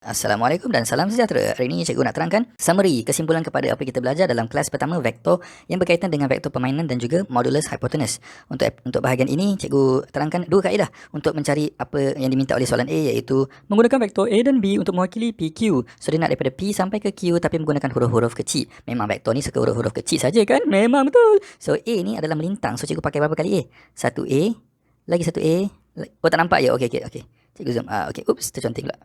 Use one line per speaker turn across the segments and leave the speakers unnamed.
Assalamualaikum dan salam sejahtera. Hari ini cikgu nak terangkan summary kesimpulan kepada apa yang kita belajar dalam kelas pertama vektor yang berkaitan dengan vektor permainan dan juga modulus hypotenuse. Untuk bahagian ini cikgu terangkan dua kaedah untuk mencari apa yang diminta oleh soalan A, iaitu menggunakan vektor A dan B untuk mewakili PQ. So dia nak daripada P sampai ke Q tapi menggunakan huruf-huruf kecil. Memang vektor ni suka huruf-huruf kecil saja kan? Memang betul. So A ni adalah melintang. So cikgu pakai berapa kali A? Satu A, lagi satu A. Oh tak nampak ya? Okey. Cikgu zoom. Okey, oops, terconteng pula.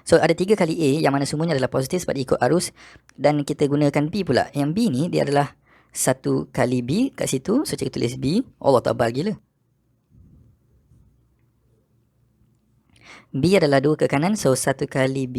So ada 3 kali A yang mana semuanya adalah positif sebab dia ikut arus, dan kita gunakan B pula. Yang B ni dia adalah 1 kali B kat situ. So cikgu tulis B. Allah tabal gila. B adalah 2 ke kanan, so 1 kali B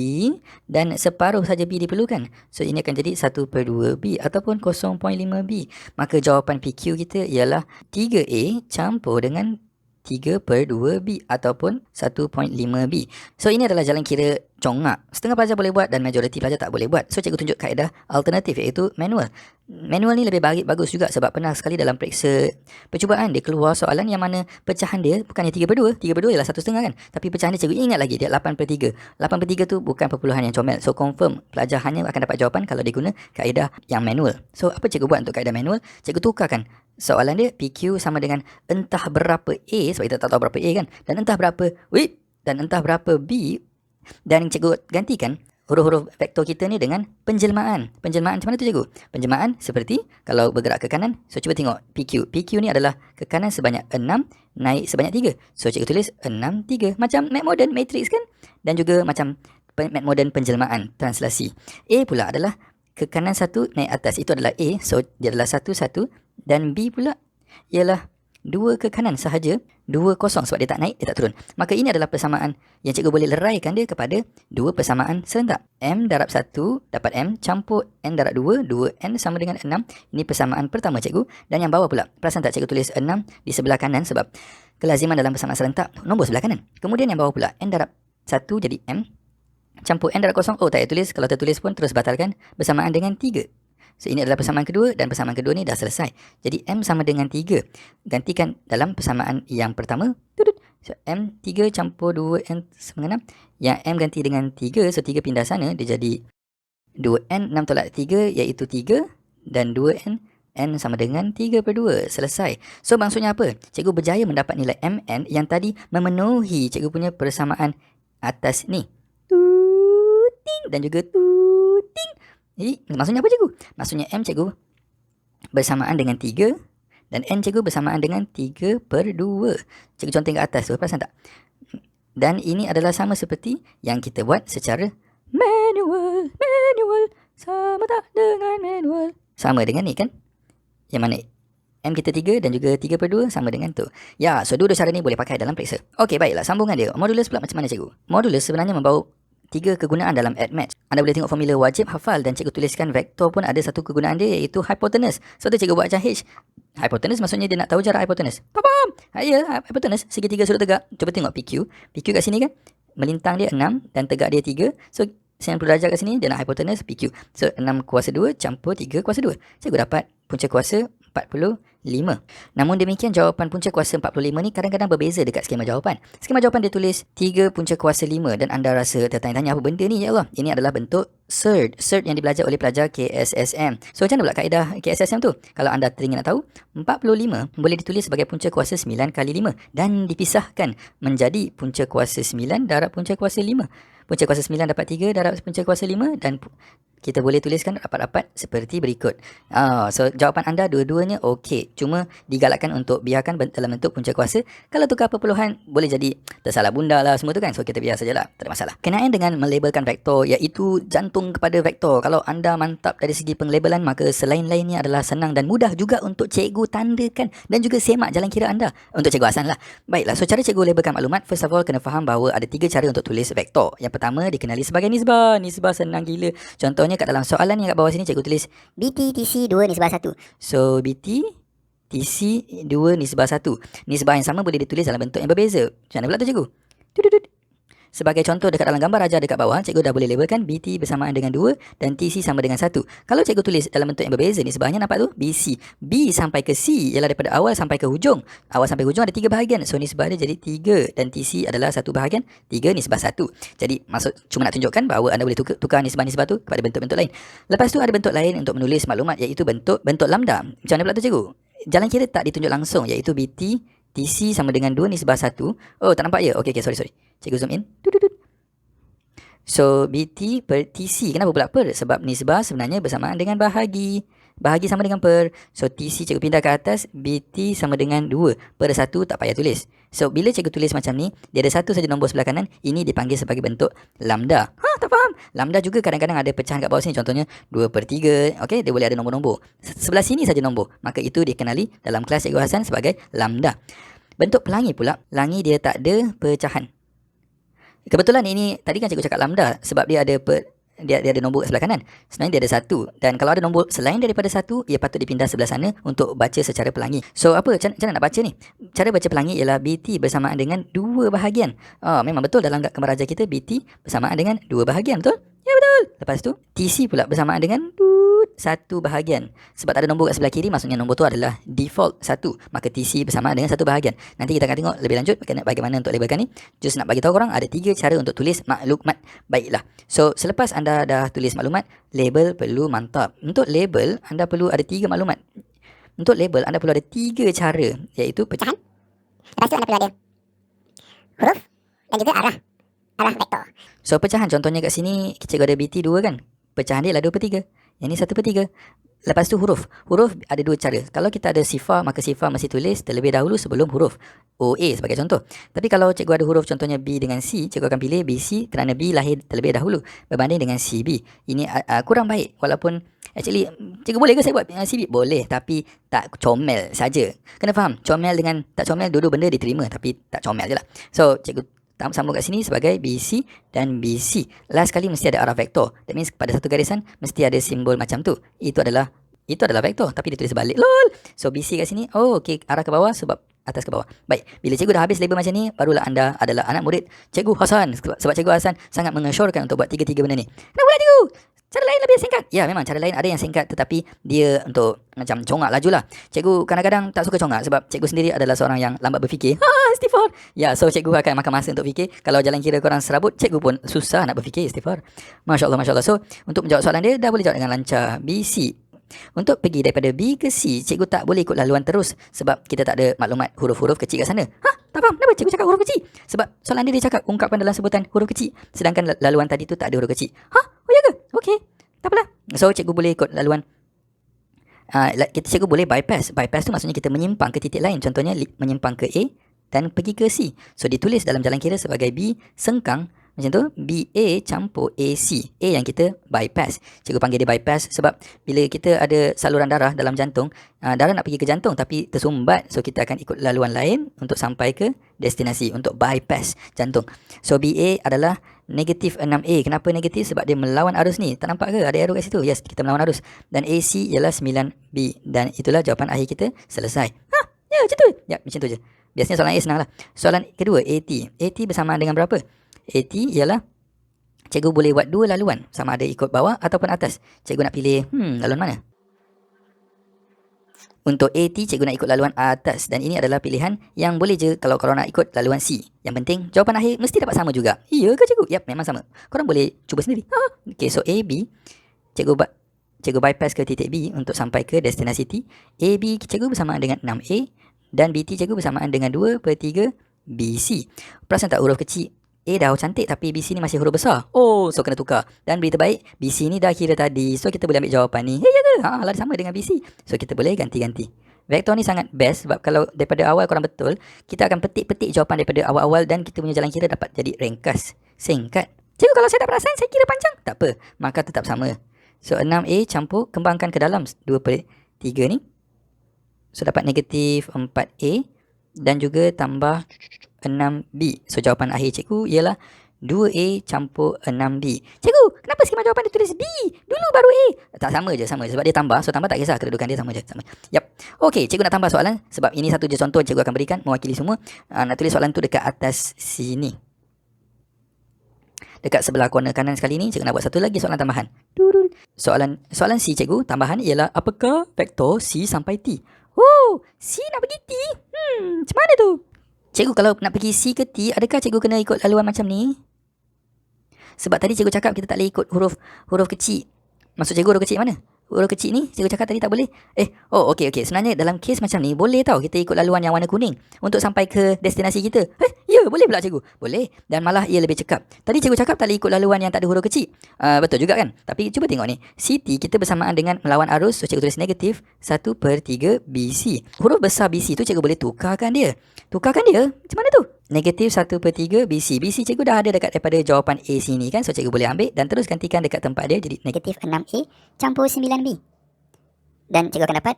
dan separuh saja B diperlukan. So ini akan jadi 1/2 B ataupun 0.5 B. Maka jawapan PQ kita ialah 3A campur dengan 3/2 B ataupun 1.5 B. So ini adalah jalan kira congak. Setengah pelajar boleh buat dan majoriti pelajar tak boleh buat. So cikgu tunjuk kaedah alternatif, iaitu manual. Manual ni lebih bagus juga sebab pernah sekali dalam periksa percubaan dia keluar soalan yang mana pecahan dia bukannya 3/2. 3/2 ialah 1/2 kan. Tapi pecahan dia cikgu ingat lagi dia 8/3. 8/3 tu bukan perpuluhan yang comel. So confirm pelajar hanya akan dapat jawapan kalau dia guna kaedah yang manual. So apa cikgu buat untuk kaedah manual? Cikgu tukarkan soalan dia PQ sama dengan entah berapa A, sebab kita tak tahu berapa A kan, dan entah berapa B, dan cikgu gantikan huruf-huruf vektor kita ni dengan penjelmaan. Penjelmaan macam mana tu cikgu? Penjelmaan seperti kalau bergerak ke kanan. So cuba tengok PQ. PQ ni adalah ke kanan sebanyak 6, naik sebanyak 3. So cikgu tulis 6, 3. Macam Math Modern Matrix kan? Dan juga macam Math Modern penjelmaan, translasi. A pula adalah ke kanan 1, naik atas. Itu adalah A. So dia adalah 1, 1. Dan B pula ialah 2 ke kanan sahaja, 2 kosong sebab dia tak naik, dia tak turun. Maka ini adalah persamaan yang cikgu boleh leraikan dia kepada 2 persamaan serentak. M darab 1 dapat M campur N darab 2, 2N sama dengan 6. Ini persamaan pertama cikgu. Dan yang bawah pula, perasan tak cikgu tulis 6 di sebelah kanan sebab kelaziman dalam persamaan serentak nombor sebelah kanan. Kemudian yang bawah pula, N darab 1 jadi M campur N darab 0. Oh tak payah tulis, kalau tertulis pun terus batalkan, bersamaan dengan 3. So ini adalah persamaan kedua, dan persamaan kedua ni dah selesai. Jadi M sama dengan 3. Gantikan dalam persamaan yang pertama. So M 3 campur 2N sama dengan 6. Yang M ganti dengan 3, so 3 pindah sana, dia jadi 2N, 6 tolak 3 iaitu 3. Dan 2N, N sama dengan 3/2. Selesai. So maksudnya apa? Cikgu berjaya mendapat nilai MN yang tadi memenuhi cikgu punya persamaan atas ni. Tuting dan juga tuting. Jadi maksudnya apa cikgu? Maksudnya M cikgu bersamaan dengan 3 dan N cikgu bersamaan dengan 3/2. Cikgu conteng ke atas tu, perasan tak? Dan ini adalah sama seperti yang kita buat secara manual. Sama tak dengan manual? Sama dengan ni kan? Yang mana M kita 3 dan juga 3/2 sama dengan tu. Ya, so dua cara ni boleh pakai dalam periksa. Okey, baiklah, sambungan dia. Modulus pula macam mana cikgu? Modulus sebenarnya membawa 3 kegunaan dalam add match. Anda boleh tengok formula wajib hafal, dan cikgu tuliskan vektor pun ada satu kegunaan dia, iaitu hypotenuse. So tu cikgu buat macam H. Hypotenuse maksudnya dia nak tahu jarak hypotenuse. Faham? Ya, hypotenuse segitiga sudut tegak. Cuba tengok PQ. PQ kat sini kan, melintang dia 6 dan tegak dia 3. So 90 darjah kat sini, dia nak hypotenuse PQ. So 6/2 campur 3/2. Cikgu dapat punca kuasa 45. Namun demikian, jawapan punca kuasa 45 ni kadang-kadang berbeza dekat skema jawapan. Skema jawapan dia tulis 3 punca kuasa 5, dan anda rasa tertanya-tanya apa benda ni, ya Allah. Ini adalah bentuk surd yang dibelajar oleh pelajar KSSM. So macam mana pula kaedah KSSM tu? Kalau anda teringin nak tahu, 45 boleh ditulis sebagai punca kuasa 9 kali 5 dan dipisahkan menjadi punca kuasa 9 darab punca kuasa 5. Punca kuasa 9 dapat 3 darab punca kuasa 5, dan kita boleh tuliskan rapat-rapat seperti berikut. So jawapan anda dua-duanya okey. Cuma digalakkan untuk biarkan dalam bentuk punca kuasa. Kalau tukar perpuluhan, boleh jadi tersalah bunda lah semua tu kan. So kita biar sajalah, tak ada masalah. Kenaan dengan melabelkan vektor, iaitu jantung kepada vektor. Kalau anda mantap dari segi penglabelan, maka selain-lainnya adalah senang dan mudah juga untuk cikgu tandakan dan juga semak jalan kira anda. Untuk cikgu Hasan lah. Baiklah, so cara cikgu labelkan maklumat, first of all kena faham bahawa ada 3 cara untuk tulis vektor. Yang pertama dikenali sebagai nisbah. Nisbah senang gila. Contohnya kat dalam soalan yang kat bawah sini, cikgu tulis
BT TC 2 nisbah 1.
So BT TC 2 nisbah 1. Nisbah yang sama boleh ditulis dalam bentuk yang berbeza. Macam mana pula tu cikgu? Sebagai contoh dekat dalam gambar ajar dekat bawah, cikgu dah boleh labelkan BT bersamaan dengan 2 dan TC sama dengan 1. Kalau cikgu tulis dalam bentuk yang berbeza ni, sebahanya nampak tu BC. B sampai ke C ialah daripada awal sampai ke hujung. Awal sampai hujung ada 3 bahagian. So nisbah dia jadi 3 dan TC adalah 1 bahagian 3 nisbah 1. Jadi maksud cuma nak tunjukkan bahawa anda boleh tukar nisbah-nisbah tu kepada bentuk-bentuk lain. Lepas tu ada bentuk lain untuk menulis maklumat, iaitu bentuk lambda. Macam mana pula tu cikgu? Jalan kira tak ditunjuk langsung, iaitu BT TC sama dengan 2 nisbah 1. Oh, tak nampak ya? Okey, sorry. Cikgu zoom in. So, BT per TC. Kenapa pula per? Sebab nisbah sebenarnya bersamaan dengan bahagi. Bahagi sama dengan per. So, TC cikgu pindah ke atas. BT sama dengan 2. Per 1 tak payah tulis. So, bila cikgu tulis macam ni, dia ada satu saja nombor sebelah kanan. Ini dipanggil sebagai bentuk lambda. Tak faham? Lambda juga kadang-kadang ada pecahan kat bawah sini. Contohnya 2 per 3. Okey, dia boleh ada nombor-nombor. Sebelah sini saja nombor. Maka itu dikenali dalam kelas cikgu Hasan sebagai lambda. Bentuk pelangi pula. Pelangi dia tak ada pecahan. Kebetulan ini tadi kan cikgu cakap lambda sebab dia ada dia ada nombor sebelah kanan. Sebenarnya dia ada 1, dan kalau ada nombor selain daripada 1, ia patut dipindah sebelah sana untuk baca secara pelangi. So apa macam nak baca ni? Cara baca pelangi ialah BT bersamaan dengan 2 bahagian. Memang betul dalam gambar ajar kita BT bersamaan dengan 2 bahagian, betul? Ya, betul. Lepas tu TC pula bersamaan dengan 1 bahagian. Sebab tak ada nombor kat sebelah kiri, maksudnya nombor tu adalah default 1. Maka TC bersamaan dengan 1 bahagian. Nanti kita akan tengok lebih lanjut bagaimana untuk labelkan ni. Just nak bagi tahu korang ada 3 cara untuk tulis maklumat. Baiklah. So selepas anda dah tulis maklumat, label perlu mantap. Untuk label anda perlu ada 3 maklumat. Untuk label anda perlu ada 3 cara, iaitu pecahan.
Lepas tu anda perlu ada huruf dan juga arah vektor.
So pecahan contohnya kat sini cikgu ada BT 2 kan. Pecahan dia adalah 2 per 3. Yang ni 1 per 3. Lepas tu huruf. Huruf ada 2 cara. Kalau kita ada sifar, maka sifar mesti tulis terlebih dahulu sebelum huruf OA sebagai contoh. Tapi kalau cikgu ada huruf contohnya B dengan C, cikgu akan pilih BC kerana B lahir terlebih dahulu berbanding dengan CB. Ini kurang baik. Walaupun actually cikgu boleh ke saya buat CB? Boleh, tapi tak comel saja. Kena faham, comel dengan tak comel dua-dua benda diterima, tapi tak comel je lah. So cikgu sambung kat sini sebagai BC dan BC. Last kali mesti ada arah vektor. That means pada satu garisan mesti ada simbol macam tu. Itu adalah vektor, tapi ditulis balik. Lol. So BC kat sini, okey, arah ke bawah sebab atas ke bawah. Baik, bila cikgu dah habis label macam ni, barulah anda adalah anak murid Cikgu Hasan. Sebab Cikgu Hasan sangat mengesyorkan untuk buat 3 benda ni. Kenapa pula cikgu? Cara lain lebih singkat. Ya, memang cara lain ada yang singkat, tetapi dia untuk macam congak laju lah. Cikgu kadang-kadang tak suka congak sebab cikgu sendiri adalah seorang yang lambat berfikir. Istighfar. Ya, so cikgu akan makan masa untuk fikir. Kalau jalan kira korang serabut, cikgu pun susah nak berfikir. Istighfar. Masya Allah. So, untuk menjawab soalan dia, dah boleh jawab dengan lancar. BC. Untuk pergi daripada B ke C, cikgu tak boleh ikut laluan terus sebab kita tak ada maklumat huruf-huruf kecil kat sana. Tak faham kenapa cikgu cakap huruf kecil? Sebab soalan dia cakap ungkapkan dalam sebutan huruf kecil, sedangkan laluan tadi tu tak ada huruf kecil. Oh ya ke? Okey, tak apalah. So cikgu boleh ikut laluan. Cikgu boleh bypass. Bypass tu maksudnya kita menyimpang ke titik lain. Contohnya menyimpang ke A dan pergi ke C. So ditulis dalam jalan kira sebagai B sengkang macam tu, BA campur AC. A yang kita bypass. Cikgu panggil dia bypass sebab bila kita ada saluran darah dalam jantung, darah nak pergi ke jantung tapi tersumbat. So kita akan ikut laluan lain untuk sampai ke destinasi, untuk bypass jantung. So BA adalah negatif 6A. Kenapa negatif? Sebab dia melawan arus ni. Tak nampak ke? Ada arrow kat situ. Yes, kita melawan arus. Dan AC ialah 9B. Dan itulah jawapan akhir kita selesai. Ya, macam tu. Ya, macam tu je. Biasanya soalan A senang lah. Soalan kedua, AT. AT bersamaan dengan berapa? AT ialah cikgu boleh buat 2 laluan, sama ada ikut bawah ataupun atas. Cikgu nak pilih laluan mana? Untuk AT, cikgu nak ikut laluan atas, dan ini adalah pilihan yang boleh je kalau korang nak ikut laluan C. Yang penting jawapan akhir mesti dapat sama juga. Iya ke cikgu? Yap, memang sama. Korang boleh cuba sendiri. Okay, so AB, cikgu bypass ke titik B untuk sampai ke destinasi T. AB cikgu bersamaan dengan 6A dan BT cikgu bersamaan dengan 2 per 3 BC. Perasan tak huruf kecil? A dah cantik tapi BC ni masih huruf besar. So kena tukar. Dan berita baik, BC ni dah kira tadi. So kita boleh ambil jawapan ni. Ya ke? Lah sama dengan BC. So kita boleh ganti-ganti. Vektor ni sangat best sebab kalau daripada awal korang betul, kita akan petik-petik jawapan daripada awal-awal dan kita punya jalan kira dapat jadi ringkas, singkat. Cikgu, kalau saya tak perasan, saya kira panjang. Tak apa, maka tetap sama. So 6A campur, kembangkan ke dalam 2 per 3 ni. So dapat negatif 4A dan juga tambah 6B. So jawapan akhir cikgu ialah 2A campur 6B. Cikgu, kenapa skema jawapan dia tulis B? Dulu baru A. Tak, sama je sebab dia tambah. So tambah tak kisah, kedudukan dia sama je. Yap. Okey, cikgu nak tambah soalan sebab ini satu je contoh cikgu akan berikan mewakili semua. Nak tulis soalan tu dekat atas sini. Dekat sebelah corner kanan sekali ni, cikgu nak buat satu lagi soalan tambahan. Soalan C cikgu, tambahan ialah apakah vektor C sampai T? Oh, C nak pergi T? Macam mana tu? Cikgu, kalau nak pergi C ke T, adakah cikgu kena ikut laluan macam ni? Sebab tadi cikgu cakap kita tak boleh ikut huruf kecil. Maksud cikgu huruf kecil mana? Huruf kecil ni cikgu cakap tadi tak boleh. Okey. Sebenarnya dalam kes macam ni boleh tau kita ikut laluan yang warna kuning untuk sampai ke destinasi kita. Ya, boleh pula cikgu. Boleh. Dan malah ia lebih cekap. Tadi cikgu cakap tak boleh ikut laluan yang tak ada huruf kecil. Betul juga kan? Tapi cuba tengok ni. CT kita bersamaan dengan melawan arus. So cikgu tulis negatif 1/3 BC. Huruf besar BC tu cikgu boleh tukarkan dia. Macam mana tu? Negatif 1/3 BC. BC cikgu dah ada dekat daripada jawapan A sini kan. So cikgu boleh ambil dan terus gantikan dekat tempat dia. Jadi
Negatif 6A campur 9B. Dan cikgu akan dapat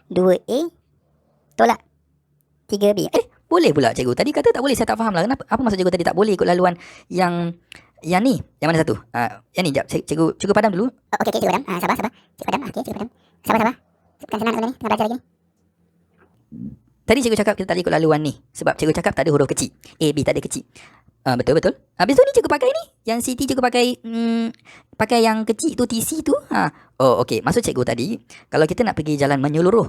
2A tolak 3B.
Boleh pula cikgu. Tadi kata tak boleh, saya tak faham lah. Apa maksud cikgu tadi tak boleh ikut laluan yang ni? Yang mana satu? Yang ni, jap. Cikgu padam dulu.
Okey, cikgu padam. Sabar. Cikgu padam. Okey, cikgu padam. Sabar. Bukan senang sebenarnya. Tengah belajar lagi ni.
Tadi cikgu cakap kita tak boleh ikut laluan ni. Sebab cikgu cakap tak ada huruf kecil. A, B tak ada kecil. Betul. Habis tu ni cikgu pakai ni. Yang CT cikgu pakai yang kecil tu, TC tu. Okey. Maksud cikgu tadi, kalau kita nak pergi jalan menyeluruh,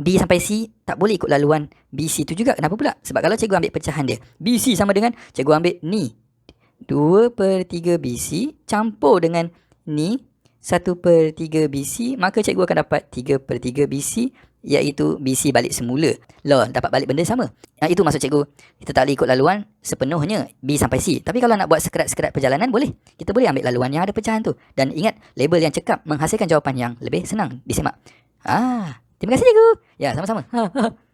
B sampai C, tak boleh ikut laluan BC tu juga. Kenapa pula? Sebab kalau cikgu ambil pecahan dia, BC sama dengan, cikgu ambil ni 2/3 BC campur dengan ni 1/3 BC, maka cikgu akan dapat 3/3 BC, iaitu BC balik semula. Dapat balik benda sama. Itu maksud cikgu. Kita tak boleh ikut laluan sepenuhnya B sampai C. Tapi kalau nak buat sekerat-sekerat perjalanan, boleh. Kita boleh ambil laluan yang ada pecahan tu. Dan ingat, label yang cekap menghasilkan jawapan yang lebih senang disemak. Terima kasih cikgu. Ya, sama-sama.